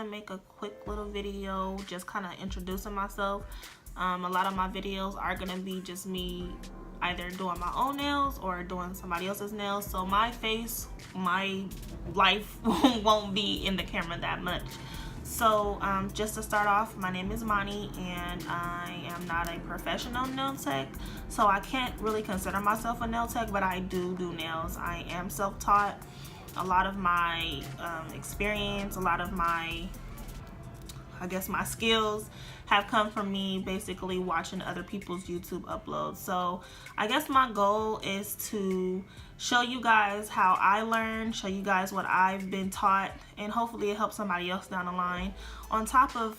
Make a quick little video just kind of introducing myself. A lot of my videos are gonna be just me either doing my own nails or doing somebody else's nails, so my face, my life won't be in the camera that much. So just to start off, my name is Monnie and I am not a professional nail tech, so I can't really consider myself a nail tech, but I do nails. I am self-taught. A lot of my experience, a lot of my, I guess, my skills have come from me basically watching other people's YouTube uploads. So I guess my goal is to show you guys how I learned, show you guys what I've been taught, and hopefully it helps somebody else down the line. On top of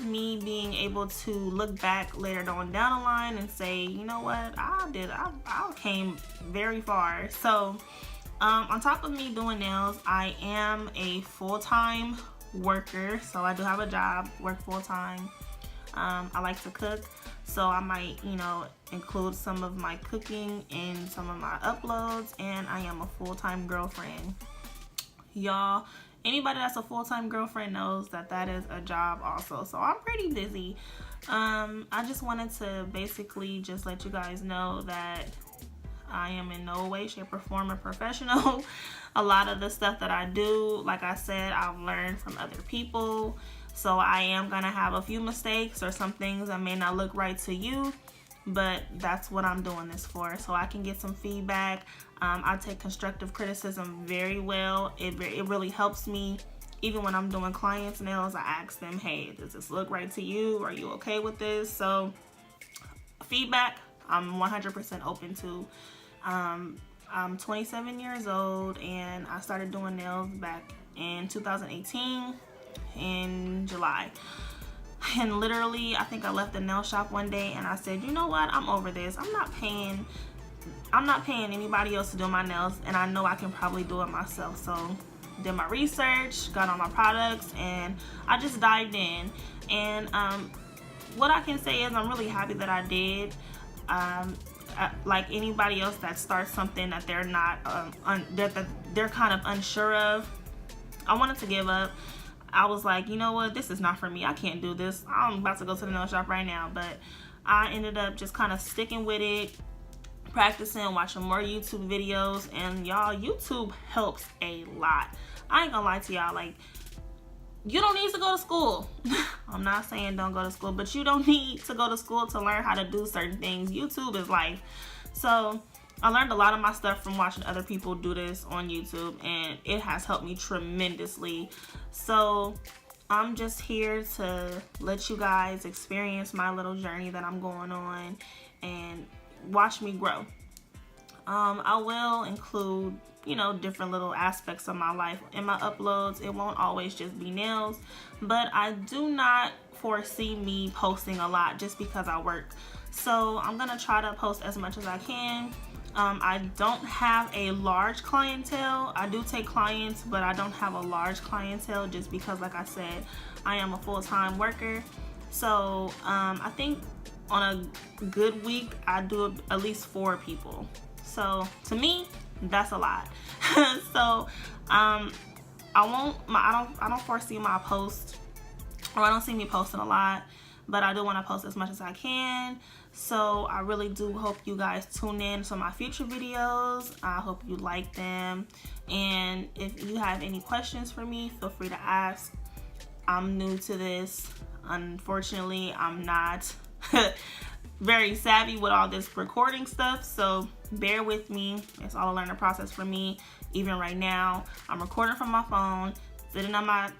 me being able to look back later on down the line and say, you know what, I came very far. So on top of me doing nails, I am a full-time worker, so I do have a job, work full-time. I like to cook, so I might, include some of my cooking in some of my uploads, and I am a full-time girlfriend. Y'all, anybody that's a full-time girlfriend knows that that is a job also, so I'm pretty busy. I just wanted to basically just let you guys know that I am in no way, shape, or form a professional. A lot of the stuff that I do, like I said, I've learned from other people, so I am gonna have a few mistakes or some things that may not look right to you, but that's what I'm doing this for, so I can get some feedback. I take constructive criticism very well. It really helps me. Even when I'm doing clients' nails, I ask them, hey, does this look right to you? Are you okay with this? So feedback, I'm 100% open to. I'm 27 years old and I started doing nails back in 2018 in July. And literally, I think I left the nail shop one day and I said, you know what, I'm over this. I'm not paying anybody else to do my nails, and I know I can probably do it myself. So did my research, got on my products, and I just dived in. And what I can say is I'm really happy that I did. Like anybody else that starts something that they're not that they're kind of unsure of, I wanted to give up. I was like, you know what, this is not for me. I can't do this. I'm about to go to the nail shop right now. But I ended up just kind of sticking with it, practicing, watching more YouTube videos, and y'all, YouTube helps a lot. I ain't gonna lie to y'all, like, you don't need to go to school. I'm not saying don't go to school, but you don't need to go to school to learn how to do certain things. YouTube is life. So I learned a lot of my stuff from watching other people do this on YouTube, and it has helped me tremendously. So I'm just here to let you guys experience my little journey that I'm going on and watch me grow. I will include, different little aspects of my life in my uploads. It won't always just be nails, but I do not foresee me posting a lot just because I work. So I'm gonna try to post as much as I can. I don't have a large clientele. I do take clients, but I don't have a large clientele just because, like I said, I am a full-time worker. So I think on a good week I do at least 4 people. So to me, that's a lot. So I don't foresee my post, or I don't see me posting a lot, but I do want to post as much as I can. So I really do hope you guys tune in to my future videos. I hope you like them, and if you have any questions for me, feel free to ask. I'm new to this. Unfortunately, I'm not very savvy with all this recording stuff, so bear with me. It's all a learning process for me. Even right now, I'm recording from my phone, sitting on my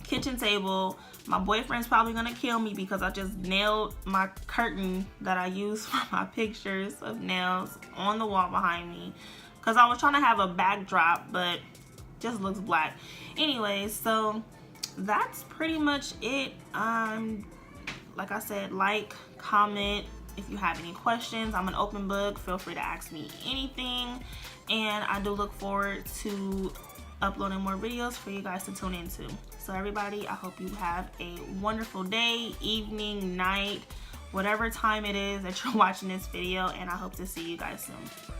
kitchen table. My boyfriend's probably gonna kill me because I just nailed my curtain that I use for my pictures of nails on the wall behind me, because I was trying to have a backdrop, but just looks black. Anyways, so that's pretty much it. Like I said, like, comment if you have any questions. I'm an open book. Feel free to ask me anything, and I do look forward to uploading more videos for you guys to tune into. So everybody, I hope you have a wonderful day, evening, night, whatever time it is that you're watching this video, and I hope to see you guys soon.